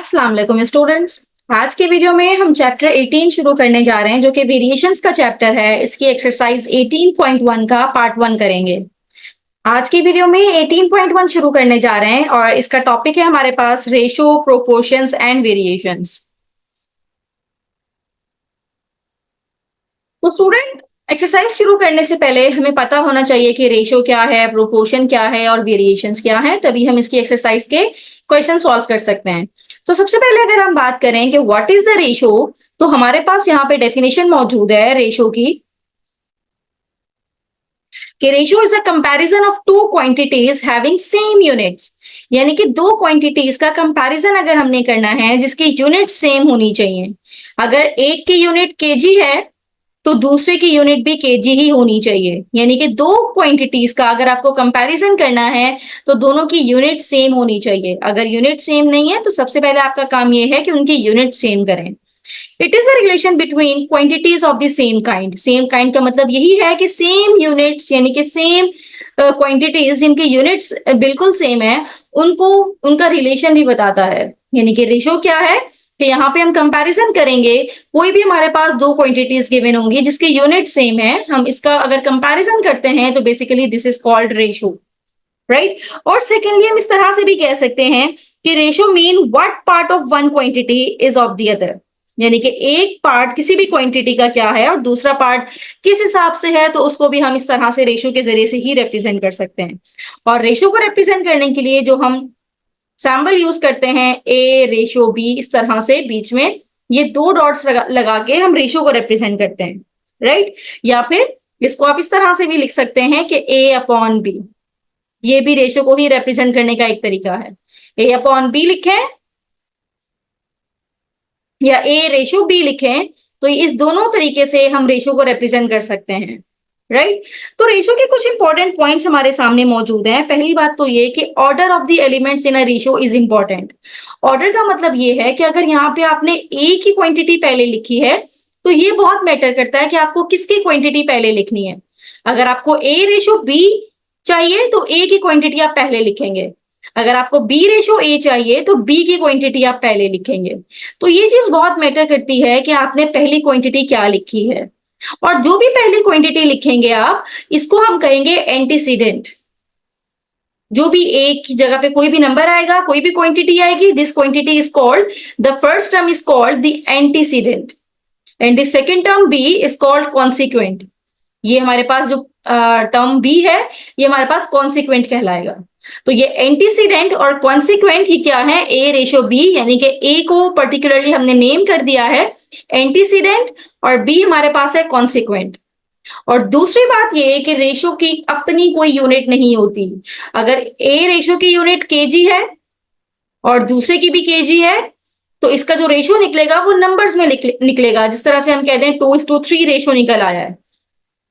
अस्सलाम वालेकुम स्टूडेंट्स। आज के वीडियो में हम चैप्टर 18 शुरू करने जा रहे हैं जो कि वेरिएशंस का चैप्टर है। इसकी एक्सरसाइज 18.1 का पार्ट 1 करेंगे। आज की वीडियो में 18.1 शुरू करने जा रहे हैं और इसका टॉपिक है हमारे पास रेशो, प्रोपोर्शंस एंड वेरिएशंस। तो स्टूडेंट, एक्सरसाइज शुरू करने से पहले हमें पता होना चाहिए कि रेशो क्या है, प्रोपोर्शन क्या है और वेरिएशंस क्या है, तभी हम इसकी एक्सरसाइज के क्वेश्चन सॉल्व कर सकते हैं। तो सबसे पहले अगर हम बात करें कि व्हाट इज द रेशो, तो हमारे पास यहाँ पे डेफिनेशन मौजूद है रेशो की, कि ratio is a comparison of two quantities having same units. यानी कि दो क्वांटिटीज का कंपैरिजन अगर हमने करना है जिसकी यूनिट सेम होनी चाहिए। अगर एक की यूनिट केजी है तो दूसरे की यूनिट भी केजी ही होनी चाहिए। यानी कि दो क्वांटिटीज का अगर आपको कंपैरिजन करना है तो दोनों की यूनिट सेम होनी चाहिए। अगर यूनिट सेम नहीं है तो सबसे पहले आपका काम यह है कि उनकी यूनिट सेम करें। It is a relation between quantities of the same kind. Same kind का मतलब यही है कि सेम यूनिट्स, यानी कि सेम क्वांटिटीज जिनकी यूनिट्स बिल्कुल सेम है, उनको उनका रिलेशन भी बताता है। यानी कि रेशो क्या है कि यहाँ पे हम कंपैरिजन करेंगे, कोई भी हमारे पास दो क्वांटिटीज गिवन होंगी जिसकी यूनिट सेम है, हम इसका अगर कंपैरिजन करते हैं तो basically this is called ratio, right. और सेकेंडली हम इस तरह से भी कह सकते हैं कि ratio mean what part of one quantity is of the other. यानी कि एक पार्ट किसी भी क्वांटिटी का क्या है और दूसरा पार्ट किस हिसाब से है, तो उसको भी हम इस तरह से रेशो के जरिए से ही रिप्रेजेंट कर सकते हैं। और रेशो को रिप्रेजेंट करने के लिए जो हम सैम्बल यूज करते हैं, ए रेशो बी, इस तरह से बीच में ये दो डॉट्स लगा के हम रेशो को रिप्रेजेंट करते हैं, राइट। या फिर इसको आप इस तरह से भी लिख सकते हैं कि ए अपॉन बी, ये भी रेशो को ही रिप्रेजेंट करने का एक तरीका है। ए अपॉन बी लिखें या ए रेशो बी लिखें, तो इस दोनों तरीके से हम रेशो को रिप्रेजेंट कर सकते हैं, राइट। तो रेशो के कुछ इंपॉर्टेंट पॉइंट्स हमारे सामने मौजूद हैं। पहली बात तो ये कि order of the elements in a ratio is important. Order का मतलब ये है कि अगर यहाँ पे आपने ए की क्वांटिटी पहले लिखी है तो ये बहुत मैटर करता है कि आपको किसकी क्वांटिटी पहले लिखनी है। अगर आपको ए रेशो बी चाहिए तो ए की क्वांटिटी आप पहले लिखेंगे। अगर आपको बी रेशो ए चाहिए तो बी की क्वांटिटी आप पहले लिखेंगे। तो ये चीज बहुत मैटर करती है कि आपने पहली क्वांटिटी क्या लिखी है। और जो भी पहली क्वांटिटी लिखेंगे आप, इसको हम कहेंगे एंटीसीडेंट। जो भी एक की जगह पे कोई भी नंबर आएगा, कोई भी क्वांटिटी आएगी, this quantity is called, the first term is called the antecedent and the second term B is called consequent. ये हमारे पास जो टर्म बी है ये हमारे पास कॉन्सिक्वेंट कहलाएगा। तो ये एंटीसीडेंट और कॉन्सिक्वेंट ही क्या है, ए रेशो बी, यानी कि ए को पर्टिकुलरली हमने नेम कर दिया है एंटीसीडेंट और बी हमारे पास है कॉन्सिक्वेंट। और दूसरी बात ये है कि रेशो की अपनी कोई यूनिट नहीं होती। अगर ए रेशो की यूनिट केजी है और दूसरे की भी केजी है तो इसका जो रेशो निकलेगा वो नंबर्स में निकलेगा। जिस तरह से हम कहते हैं 2:3 रेशो निकल आया है,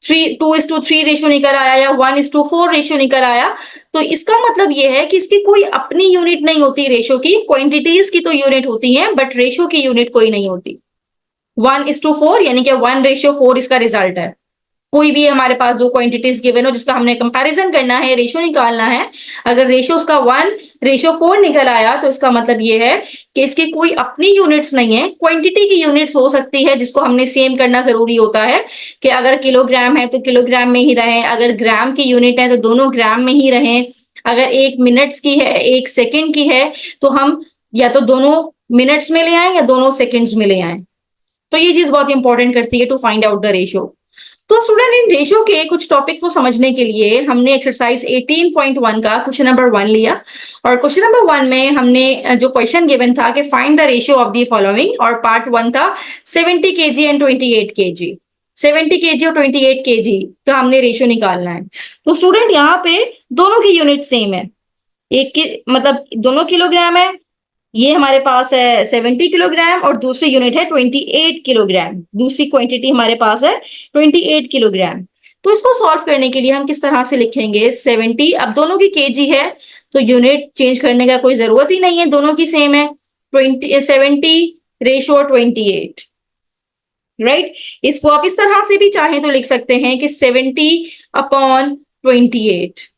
2:3 रेशो निकल आया या 1:4 रेशो निकल आया, तो इसका मतलब ये है कि इसकी कोई अपनी यूनिट नहीं होती। रेशो की क्वांटिटीज की तो यूनिट होती है बट रेशो की यूनिट कोई नहीं होती। 1:4 यानी कि 1:4 इसका रिजल्ट है। कोई भी हमारे पास दो क्वांटिटीज गिवन हो जिसका हमने कंपैरिजन करना है, रेशो निकालना है, अगर रेशो उसका 1:4 निकल आया तो इसका मतलब ये है कि इसकी कोई अपनी यूनिट्स नहीं है। क्वांटिटी की यूनिट्स हो सकती है जिसको हमने सेम करना जरूरी होता है कि अगर किलोग्राम है तो किलोग्राम में ही रहें, अगर ग्राम की यूनिट है तो दोनों ग्राम में ही रहें, अगर एक मिनट्स की है, एक सेकेंड की है तो हम या तो दोनों मिनट्स में ले आए या दोनों सेकेंड्स में ले आए। तो ये चीज बहुत इंपॉर्टेंट करती है to find out the ratio. तो स्टूडेंट, इन रेशो के कुछ टॉपिक को समझने के लिए हमने एक्सरसाइज 18.1 का क्वेश्चन नंबर 1 लिया और क्वेश्चन नंबर 1 में हमने जो क्वेश्चन गिवन था कि find the ratio of the following, और पार्ट 1 था 70 केजी एंड 28 केजी। 70 केजी और 28 केजी का हमने रेशियो निकालना है। तो स्टूडेंट, यहाँ पे दोनों की यूनिट सेम है, एक की मतलब दोनों किलोग्राम है, ये हमारे पास है 70 किलोग्राम और दूसरी यूनिट है 28 किलोग्राम। दूसरी क्वांटिटी हमारे पास है 28 किलोग्राम। तो इसको सॉल्व करने के लिए हम किस तरह से लिखेंगे, 70, अब दोनों की केजी है तो यूनिट चेंज करने का कोई जरूरत ही नहीं है, दोनों की सेम है, 70 रेशो 28, राइट। इसको आप इस तरह से भी चाहें तो लिख सकते हैं कि 70 अपॉन 28,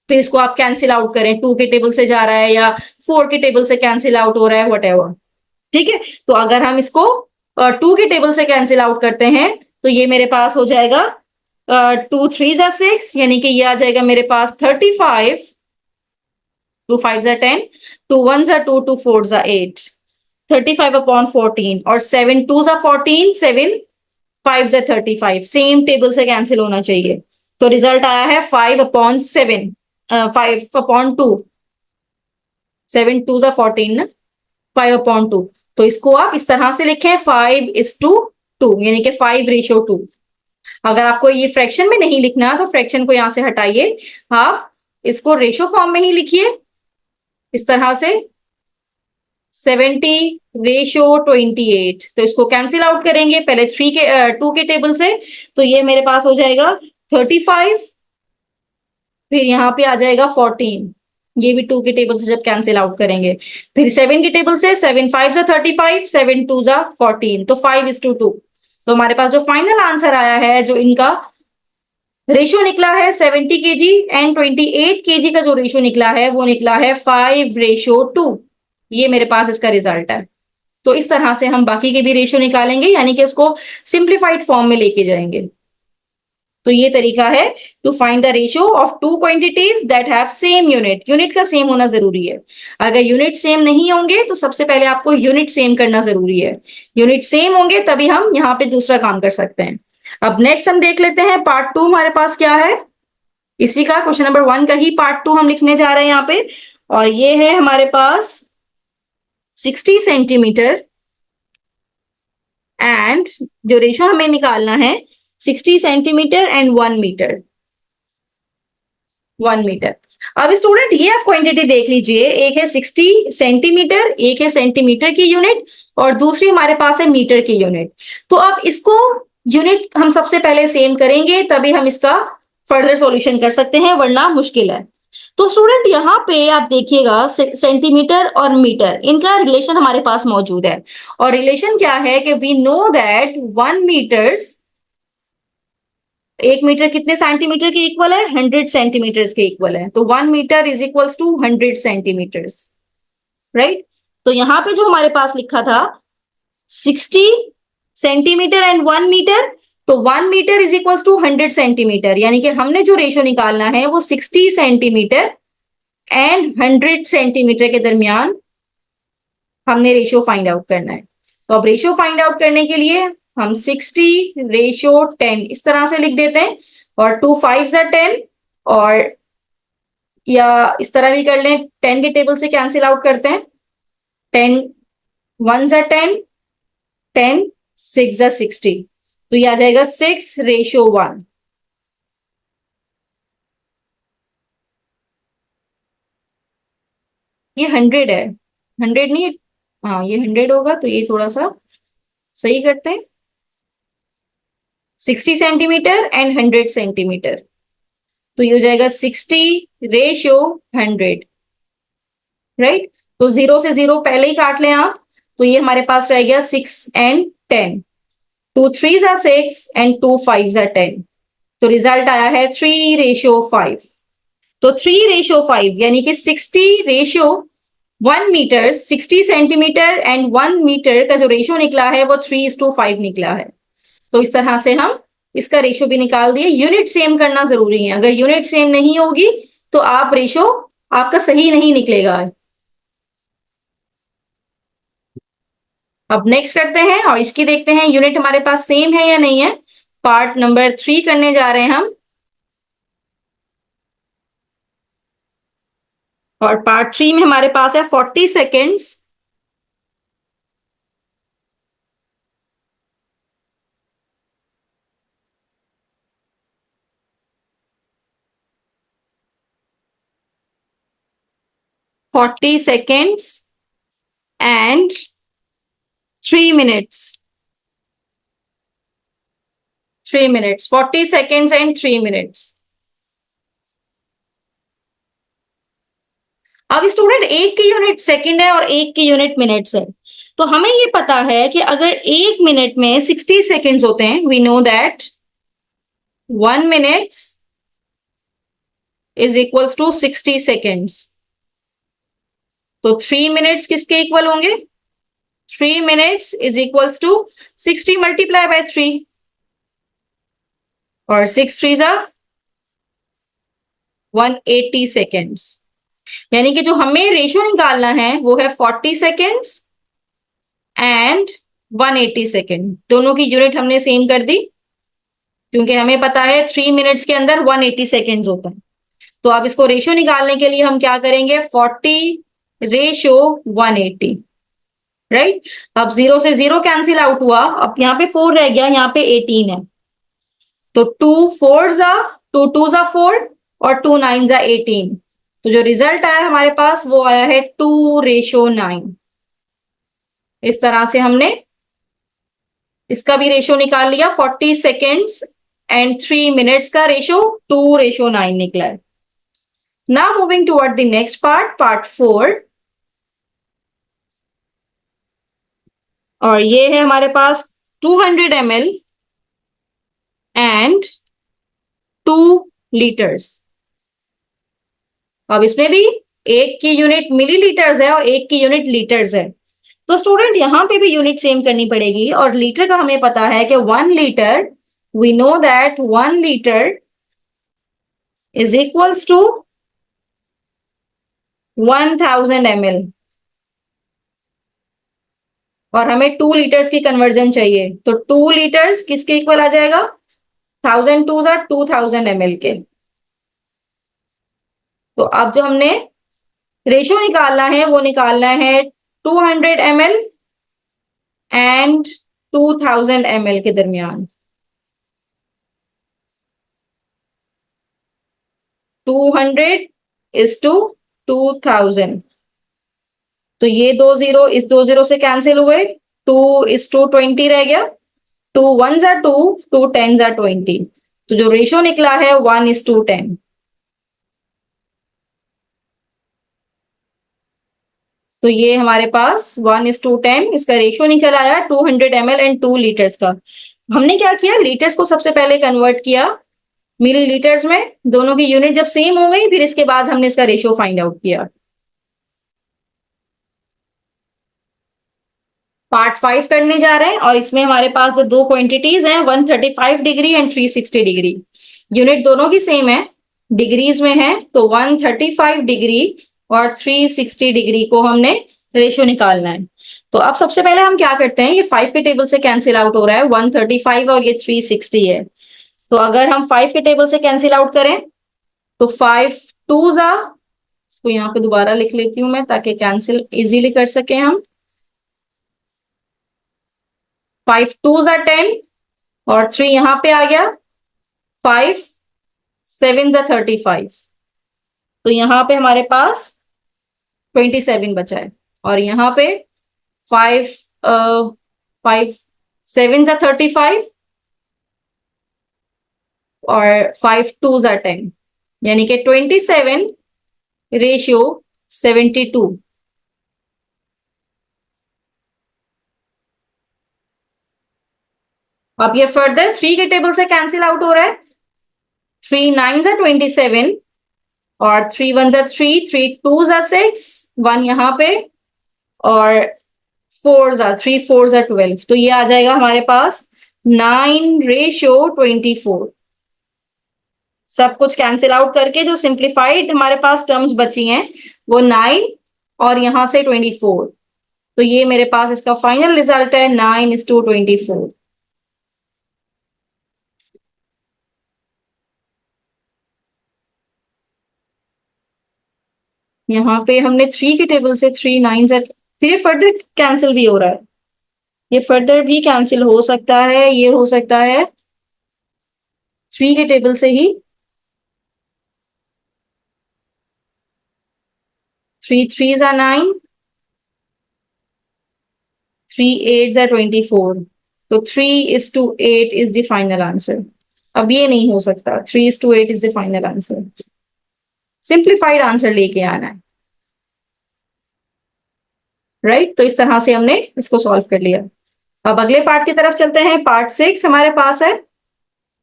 फिर इसको आप कैंसिल आउट करें, 2 के टेबल से जा रहा है या 4 के टेबल से कैंसिल आउट हो रहा है, व्हाटएवर। ठीक है, तो अगर हम इसको 2 के टेबल से कैंसिल आउट करते हैं तो ये मेरे पास हो जाएगा 2 3 जा 6, यानी कि ये आ जाएगा मेरे पास 35, 2 5 जा 10, 2 1 जा 2, 2 4 जा 8, 35 अपॉन 14, और 7 2 जा 14, 7 5 जा 35, सेम टेबल से कैंसिल होना चाहिए। तो रिजल्ट आया है 5 अपॉन 7, 5 अपॉन 2, 7 2 जा 14 ना, 5 अपॉन 2। तो इसको आप इस तरह से लिखें 5:2, यानी कि 5:2। अगर आपको ये फ्रैक्शन में नहीं लिखना तो फ्रैक्शन को यहां से हटाइए, आप इसको रेशो फॉर्म में ही लिखिए इस तरह से 70:28। तो इसको कैंसिल आउट करेंगे पहले 2 के टेबल से, तो ये मेरे पास हो जाएगा 35, फिर यहाँ पे आ जाएगा 14, ये भी 2 के टेबल से जब कैंसिल आउट करेंगे, फिर 7 के टेबल से 7 5 जा 35, 7 2 जा 14, तो 5:2। तो हमारे पास जो फाइनल आंसर आया है, जो इनका रेशियो निकला है 70 केजी एंड 28 केजी का जो रेशियो निकला है वो निकला है 5:2। ये मेरे पास इसका रिजल्ट है। तो इस तरह से हम बाकी के भी रेशियो निकालेंगे, यानी कि इसको सिंप्लीफाइड फॉर्म में लेके जाएंगे। तो ये तरीका है to find the ratio of two quantities that have same unit. Unit का सेम होना जरूरी है। अगर यूनिट सेम नहीं होंगे तो सबसे पहले आपको यूनिट सेम करना जरूरी है। यूनिट सेम होंगे तभी हम यहाँ पे दूसरा काम कर सकते हैं। अब नेक्स्ट हम देख लेते हैं पार्ट 2 हमारे पास क्या है। इसी का क्वेश्चन नंबर 1 का ही पार्ट 2 हम लिखने जा रहे हैं यहाँ पे, और ये है हमारे पास 60 सेंटीमीटर एंड जो रेशियो हमें निकालना है 60 सेंटीमीटर एंड 1 मीटर। 1 मीटर। अब स्टूडेंट ये आप क्वांटिटी देख लीजिए, एक है 60 सेंटीमीटर, एक है सेंटीमीटर की यूनिट, और दूसरी हमारे पास है मीटर की यूनिट। तो अब इसको यूनिट हम सबसे पहले सेम करेंगे तभी हम इसका फर्दर सॉल्यूशन कर सकते हैं, वरना मुश्किल है। तो स्टूडेंट यहाँ पे आप देखिएगा सेंटीमीटर और मीटर, इनका रिलेशन हमारे पास मौजूद है। और रिलेशन क्या है कि we know that 1 meters, 1 meter कितने सेंटीमीटर के इक्वल है? 100 सेंटीमीटर के इक्वल है। तो 1 meter is equals to 100 centimeters, right. तो यहाँ पे जो हमारे पास लिखा था 60 सेंटीमीटर एंड 1 मीटर, तो 1 meter is equals to 100 centimeter, यानी कि हमने जो रेशियो निकालना है वो 60 सेंटीमीटर एंड 100 सेंटीमीटर के दरमियान हमने रेशियो फाइंड आउट करना है। तो अब रेशियो फाइंड आउट करने के लिए हम 60:10 इस तरह से लिख देते हैं, और 2 5 जा 10, और या इस तरह भी कर लें, 10 के टेबल से कैंसिल आउट करते हैं, 10 1 जा 10, 10 6 जा 60, तो ये आ जाएगा 6:1। ये 100 है, 100 नहीं, हाँ ये 100 होगा, तो ये थोड़ा सा सही करते हैं, 60 सेंटीमीटर एंड 100 सेंटीमीटर, तो ये हो जाएगा 60:100, राइट। तो 0 से 0 पहले ही काट लें आप, तो ये हमारे पास रह गया 6 एंड 10, 2 3 जा 6 एंड 2 5 जा 10, तो रिजल्ट आया है 3:5। तो 3:5 यानी कि 60:1 मीटर, 60 सेंटीमीटर एंड 1 मीटर का जो रेशियो निकला है वो 3:5 निकला है। तो इस तरह से हम इसका रेशियो भी निकाल दिए। यूनिट सेम करना जरूरी है, अगर यूनिट सेम नहीं होगी तो आप रेशियो आपका सही नहीं निकलेगा। अब नेक्स्ट करते हैं और इसकी देखते हैं यूनिट हमारे पास सेम है या नहीं है। पार्ट नंबर 3 करने जा रहे हैं हम, और पार्ट 3 में हमारे पास है 40 seconds, 40 seconds and 3 minutes, 3 minutes, 40 seconds and 3 minutes। अब स्टूडेंट एक की यूनिट सेकंड है और एक की यूनिट मिनट्स है, तो हमें ये पता है कि अगर 1 मिनट में 60 सेकेंड्स होते हैं, we know that 1 minute is equals to 60 seconds. तो 3 मिनट्स किसके इक्वल होंगे? 3 minutes is equals to 60 multiply by 3, और 6 3 जा 180 सेकेंड्स। यानी कि जो हमें रेशियो निकालना है वो है 40 सेकेंड्स एंड 180 सेकेंड। दोनों की यूनिट हमने सेम कर दी, क्योंकि हमें पता है 3 मिनट्स के अंदर 180 सेकेंड्स होता है। तो अब इसको रेशियो निकालने के लिए हम क्या करेंगे? 40 रेशियो 180, राइट। अब 0 से 0 कैंसिल आउट हुआ, अब यहाँ पे 4 रह गया, यहाँ पे 18 है। तो 2 4 जा 2 2 जा 4 और 2 9 जा 18। तो जो रिजल्ट आया हमारे पास वो आया है 2 रेशियो 9। इस तरह से हमने इसका भी रेशियो निकाल लिया। 40 सेकेंड्स एंड 3 मिनट्स का रेशियो 2 रेशियो 9 निकला है। Now moving toward the next part, part 4। और ये है हमारे पास 200 ml एंड 2 लीटर्स। अब इसमें भी एक की यूनिट मिलीलीटर्स है और एक की यूनिट लीटर्स है। तो स्टूडेंट यहां पे भी यूनिट सेम करनी पड़ेगी, और लीटर का हमें पता है कि 1 litre, we know that 1 litre is equals to 1000 ml, और हमें 2 लीटर्स की कन्वर्जन चाहिए। तो 2 लीटर्स किसके इक्वल आ जाएगा? 1000 2 जा 2000 ml के। तो अब जो हमने रेशियो निकालना है वो निकालना है 200 ml एंड 2000 ml के दरमियान। 200 इज टू 2000। तो ये 2 0 इस 2 0 से कैंसिल हुए, 2 इज टू 20 रह गया, 2 1 जा 2, 2 10 जा 20। तो जो रेशियो निकला है 1 इज टू 10। तो ये हमारे पास 1 इज टू 10 इसका रेशियो निकल आया 200 ml एंड 2 लीटर्स का। हमने क्या किया? लीटर्स को सबसे पहले कन्वर्ट किया मिलीलीटर्स में। दोनों की यूनिट जब सेम हो गई, फिर इसके बाद हमने इसका रेशियो फाइंड आउट किया। पार्ट 5 करने जा रहे हैं, और इसमें हमारे पास जो दो क्वांटिटीज हैं 135 डिग्री एंड 360 डिग्री। यूनिट दोनों की सेम है, डिग्रीज में है। तो 135 डिग्री और 360 डिग्री को हमने रेशियो निकालना है। तो अब सबसे पहले हम क्या करते हैं, ये 5 के टेबल से कैंसिल आउट हो रहा है, 135 और ये 360 है। तो अगर हम 5 के टेबल से कैंसिल आउट करें तो 5 2 जा, इसको यहाँ पे दोबारा लिख लेती हूँ मैं ताकि कैंसिल इजीली कर सके हम। 5 2 जा 10 और 3 यहां पे आ गया, 5 7 जा 35। तो यहां पे हमारे पास 27 बचा है, और यहां पे 5 5 7 जा 35 और 5 2 जा 10, यानी कि 27 रेशियो 72। अब ये फर्दर 3 के टेबल से कैंसिल आउट हो रहा है। 3 9 जा 27 और 3 1 जा 3, 3 2 जा 6, 1 यहां पे, और 4 जा 3 4 जा 12। तो ये आ जाएगा हमारे पास 9 रेशियो 24। सब कुछ कैंसिल आउट करके जो सिंप्लीफाइड हमारे पास टर्म्स बची हैं वो 9 और यहां से 24। तो ये मेरे पास इसका फाइनल रिजल्ट है 9 इज टू 24। यहाँ पे हमने 3 के टेबल से 3 9 से, फिर ये फर्दर कैंसिल भी हो रहा है, ये फर्दर भी कैंसिल हो सकता है, ये हो सकता है 3 के टेबल से ही। 3 3 जा 9, 3 8 जा 24। तो 3 is to 8 is the final answer। अब ये नहीं हो सकता, 3 is to 8 is the final answer। Simplified answer लेके आना है, राइट। तो इस तरह से हमने इसको सॉल्व कर लिया। अब अगले पार्ट की तरफ चलते हैं। पार्ट 6 हमारे पास है,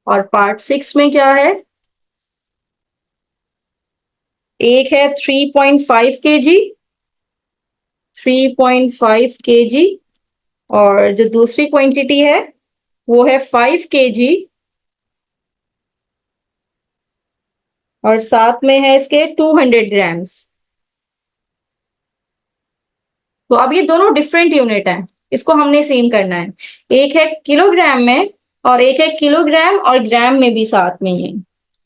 और पार्ट 6 में क्या है, एक है 3.5 kg, 3.5 kg, और जो दूसरी क्वांटिटी है वो है 5 kg, और साथ में है इसके 200 ग्राम्स। तो अब ये दोनों डिफरेंट यूनिट हैं, इसको हमने सेम करना है। एक है किलोग्राम में और एक है किलोग्राम और ग्राम में भी साथ में ही है।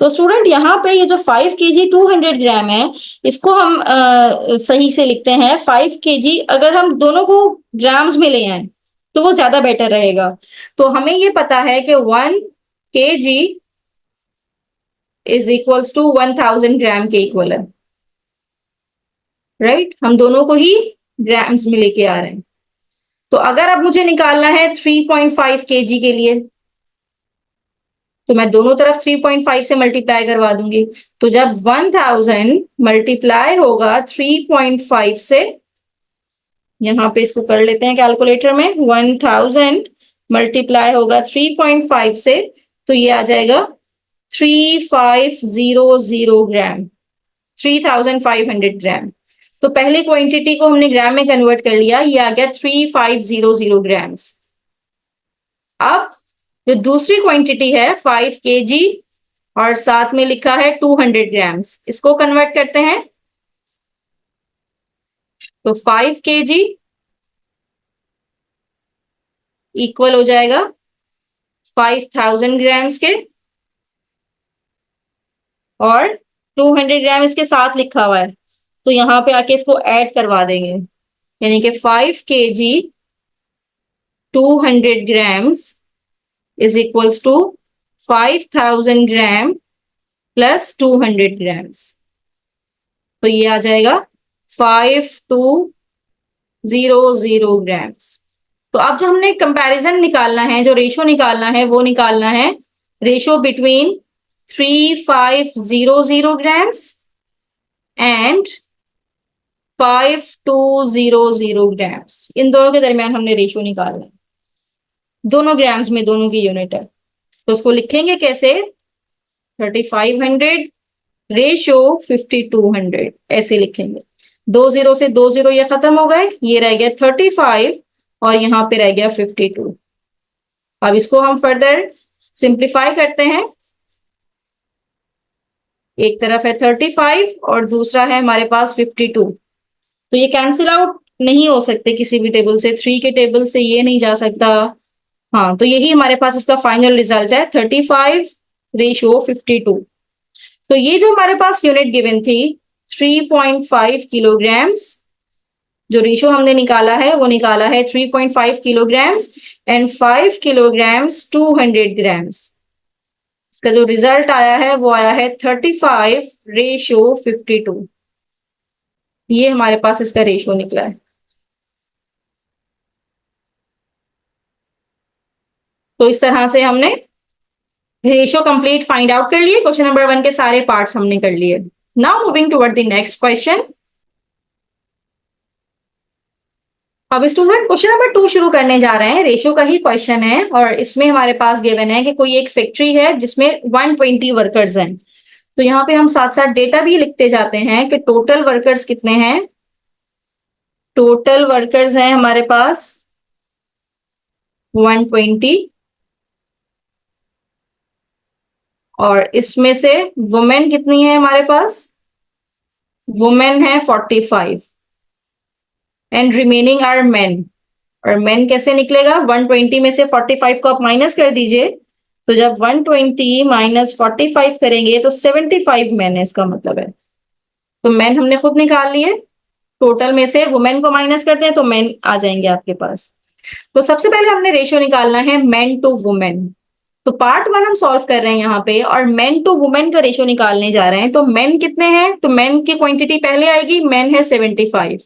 तो स्टूडेंट यहाँ पे ये जो 5 kg 200 ग्राम है, इसको हम सही से लिखते हैं 5 kg। अगर हम दोनों को ग्राम्स में ले आए तो वो ज्यादा बेटर रहेगा। तो हमें ये पता है कि 1 kg इज इक्वल्स टू 1000 ग्राम के इक्वल है, राइट। हम दोनों को ही ग्राम्स में लेके आ रहे हैं। तो अगर अब मुझे निकालना है 3.5 kg के लिए, तो मैं दोनों तरफ 3.5 से मल्टीप्लाई करवा दूंगी। तो जब 1000 मल्टीप्लाई होगा 3.5 से, यहां पे इसको कर लेते हैं कैलकुलेटर में, 1000 मल्टीप्लाई होगा 3.5 से, तो ये आ जाएगा 3500 ग्राम, 3500 ग्राम। तो पहली क्वांटिटी को हमने ग्राम में कन्वर्ट कर लिया, ये आ गया 3500 ग्राम्स। अब जो दूसरी क्वांटिटी है 5 kg और साथ में लिखा है 200 ग्राम्स, इसको कन्वर्ट करते हैं। तो 5 kg इक्वल हो जाएगा 5000 ग्राम्स के, और 200 ग्राम इसके साथ लिखा हुआ है, तो यहां पे आके इसको ऐड करवा देंगे, यानी कि 5 kg 200 grams is equals to 5000 gram plus 200 grams. तो ये आ जाएगा 5200 ग्राम्स। तो अब जो हमने कंपैरिजन निकालना है, जो रेशो निकालना है, वो निकालना है ratio between 3500 grams and 5200 grams. इन दोनों के दरमियान हमने रेशो निकालना है, दोनों ग्राम्स में दोनों की यूनिट है। तो उसको लिखेंगे कैसे, 3500 रेशो 5200, ऐसे लिखेंगे। 20 से 20 ये खत्म हो गए, ये रह गया 35 और यहाँ पे रह गया 52। अब इसको हम फर्दर सिंप्लीफाई करते हैं। एक तरफ है 35 और दूसरा है हमारे पास 52, तो ये कैंसिल आउट नहीं हो सकते किसी भी टेबल से, 3 के टेबल से ये नहीं जा सकता। हाँ, तो यही हमारे पास इसका फाइनल रिजल्ट है, 35 रेशो 52। तो ये जो हमारे पास यूनिट गिवन थी 3.5 किलोग्राम्स, जो रेशो हमने निकाला है वो निकाला है 3.5 किलोग्राम्स एंड 5 किलोग्राम्स 200 ग्राम्स। इसका जो रिजल्ट आया है वो आया है 35 रेशो 52। ये हमारे पास इसका रेशो निकला है। तो इस तरह से हमने रेशो कंप्लीट फाइंड आउट कर लिए। क्वेश्चन नंबर 1 के सारे पार्ट्स हमने कर लिए। Now moving toward the next question. अब स्टूडेंट क्वेश्चन नंबर 2 शुरू करने जा रहे हैं। रेशो का ही क्वेश्चन है और इसमें हमारे पास गिवन है कि कोई एक फैक्ट्री है जिसमें 120 वर्कर्स हैं। तो यहाँ पे हम साथ साथ डेटा भी लिखते जाते हैं कि टोटल वर्कर्स कितने हैं। टोटल वर्कर्स हैं हमारे पास 120, और इसमें से वुमेन कितनी है हमारे पास, वुमेन है 45 एंड रिमेनिंग आर मेन। और मेन कैसे निकलेगा, 120 में से 45 को आप माइनस कर दीजिए, तो जब 120 माइनस 45 करेंगे तो 75 मेन है, इसका मतलब है। तो मेन हमने खुद निकाल लिए, टोटल में से वुमेन को माइनस करते हैं तो मेन आ जाएंगे आपके पास। तो सबसे पहले हमने रेशियो निकालना है मेन टू वुमेन। तो पार्ट 1 हम सॉल्व कर रहे हैं यहाँ पे और मेन टू वुमेन का रेशियो निकालने जा रहे हैं। तो मेन कितने हैं, तो मेन की क्वांटिटी पहले आएगी, मेन है 75,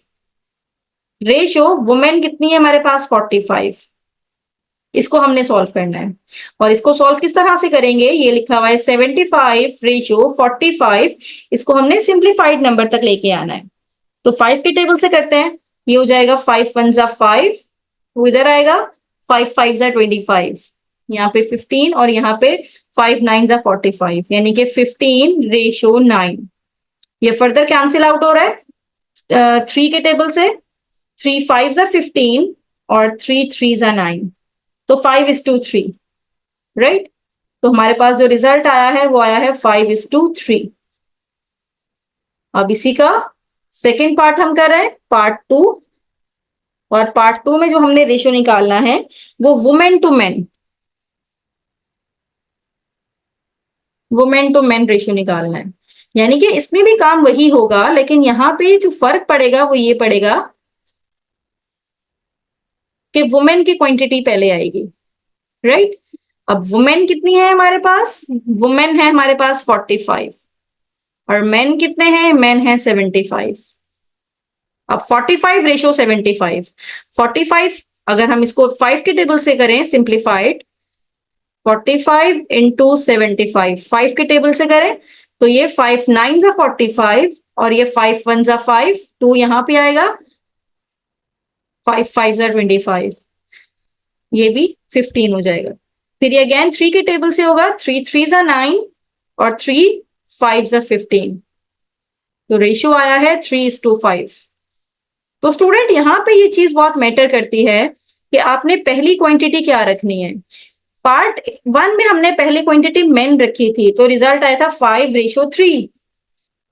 रेशियो वुमेन कितनी है हमारे पास 45। इसको हमने सॉल्व करना है और इसको सॉल्व किस तरह से करेंगे, ये लिखा हुआ है 75 रेशियो 45, इसको हमने सिंप्लीफाइड नंबर तक लेके आना है। तो 5 के टेबल से करते हैं, ये हो जाएगा 5 1 जा 5, वो इधर आएगा 5 5 जा 25, यहाँ पे 15 और यहाँ पे 5 9 जा 45, यानी कि 15 रेशियो 9। ये फर्दर कैंसिल आउट हो रहा है 3 के टेबल से। 3 5s are 15 और 3 3s are 9, तो 5:3, राइट। तो हमारे पास जो रिजल्ट आया है वो आया है 5:3। अब इसी का सेकेंड पार्ट हम कर रहे हैं, पार्ट 2। और पार्ट 2 में जो हमने रेशियो निकालना है वो वुमेन टू मेन रेशियो निकालना है। यानी कि इसमें भी काम वही होगा, लेकिन यहाँ पे जो फर्क पड़ेगा वो ये पड़ेगा कि वुमेन की क्वांटिटी पहले आएगी, राइट। अब वुमेन कितनी है हमारे पास? वुमेन है हमारे पास 45 और मेन कितने हैं? मेन है 75। अब 45 रेशो 75, 45 अगर हम इसको 5 के टेबल से करें सिंप्लीफाइड, 45 इंटू 75 5 के टेबल से करें तो ये 5 9 45 और ये 5 1 5, 2 यहां पे आएगा, 5 5 25, ये भी 15 हो जाएगा। फिर ये अगेन 3 के टेबल से होगा, 3 3 9 और 3 5 15, तो रेशियो आया है 3:5। तो स्टूडेंट यहाँ पे ये चीज बहुत मैटर करती है कि आपने पहली क्वांटिटी क्या रखनी है। पार्ट 1 में हमने पहली क्वांटिटी मेन रखी थी, तो रिजल्ट आया था 5:3।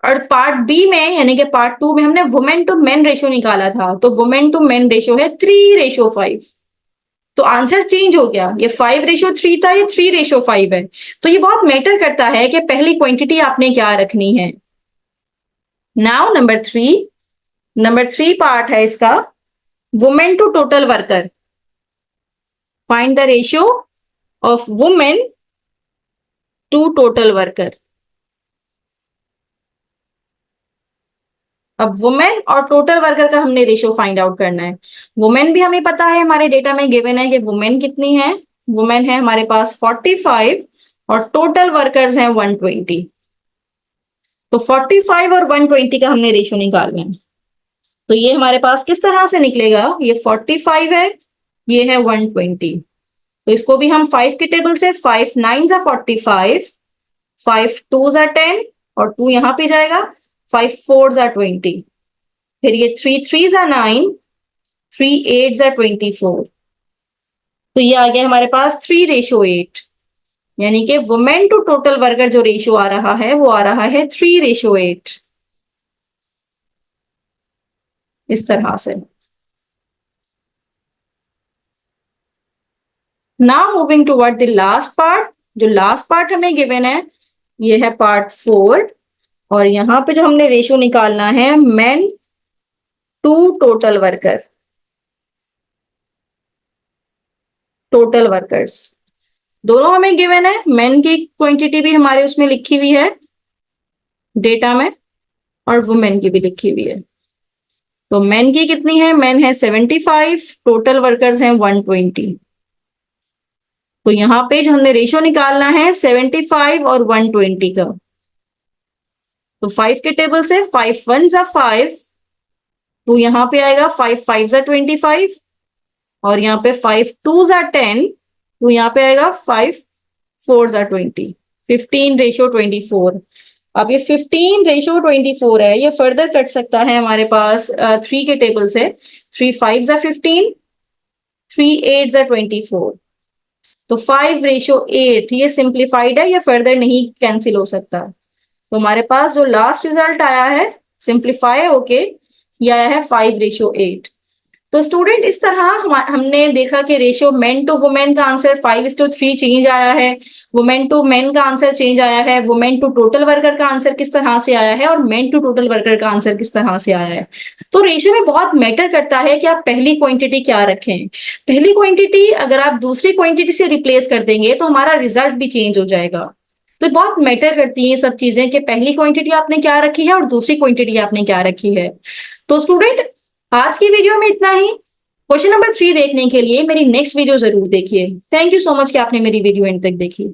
और पार्ट बी में यानी कि पार्ट 2 में हमने वुमेन टू मेन रेशियो निकाला था, तो वुमेन टू मेन रेशियो है 3:5। तो आंसर चेंज हो गया, ये 5:3 था, ये 3:5 है। तो ये बहुत मैटर करता है कि पहली क्वांटिटी आपने क्या रखनी है। नाउ नंबर 3 पार्ट है इसका, women to total worker. Find the ratio of women to total worker. अब वुमेन और टोटल वर्कर का हमने रेशियो फाइंड आउट करना है। वुमेन भी हमें पता है, हमारे डेटा में गिवन है कि वुमेन कितनी है। वुमेन है हमारे पास 45 और टोटल वर्कर्स हैं 120। तो 45 और 120 का हमने रेशियो निकालना है। तो ये हमारे पास किस तरह से निकलेगा, ये 45 है, ये है 120। तो इसको भी हम 5 के टेबल से, 5 9 45, 5 2 10 और 2 यहां पे जाएगा, 5 4 20, फिर ये 3 3 9, 3 8 24। तो ये आ गया हमारे पास 3:8, यानी कि वुमेन टू टोटल वर्कर जो रेशियो आ रहा है वो आ रहा है 3:8, इस तरह से। Now moving toward the last part. जो लास्ट पार्ट हमें गिवन है ये है पार्ट 4, और यहां पे जो हमने रेशियो निकालना है men to total worker, total workers दोनों हमें गिवन है। मेन की क्वांटिटी भी हमारे उसमें लिखी हुई है डेटा में, और वुमेन की भी लिखी हुई है। तो मेन की कितनी है? मेन है 75, टोटल वर्कर्स हैं 120। तो यहां पे जो हमने रेशियो निकालना है 75 और 120 का, तो 5 के टेबल से 5 1 5, तो यहां पे आएगा 5 5 25 और यहाँ पे 5 2 10, तो यहाँ पे आएगा 5 4 20, 15:24। अब ये 15:24 है, ये फर्दर कट सकता है हमारे पास 3 के टेबल से, 3 5 15, 3 8 24, तो 5:8 ये सिंप्लीफाइड है, ये फर्दर नहीं कैंसिल हो सकता। तो हमारे पास जो लास्ट रिजल्ट आया है सिंप्लीफाई होके, ये आया है 5:8। तो स्टूडेंट इस तरह हमने देखा कि रेशियो मेन टू वुमेन का आंसर 5:3 चेंज आया है, वुमेन टू मेन का आंसर चेंज आया है, वुमेन टू टोटल वर्कर का आंसर किस तरह से आया है, और मेन टू टोटल वर्कर का आंसर किस तरह से आया है। तो रेशियो में बहुत मैटर करता है कि आप पहली क्वांटिटी क्या रखें। पहली क्वांटिटी अगर आप दूसरी क्वांटिटी से रिप्लेस कर देंगे तो हमारा रिजल्ट भी चेंज हो जाएगा। तो बहुत मैटर करती है सब चीजें कि पहली क्वांटिटी आपने क्या रखी है और दूसरी क्वांटिटी आपने क्या रखी है। तो स्टूडेंट आज की वीडियो में इतना ही। क्वेश्चन नंबर 3 देखने के लिए मेरी नेक्स्ट वीडियो जरूर देखिए। थैंक यू सो मच कि आपने मेरी वीडियो एंड तक देखी।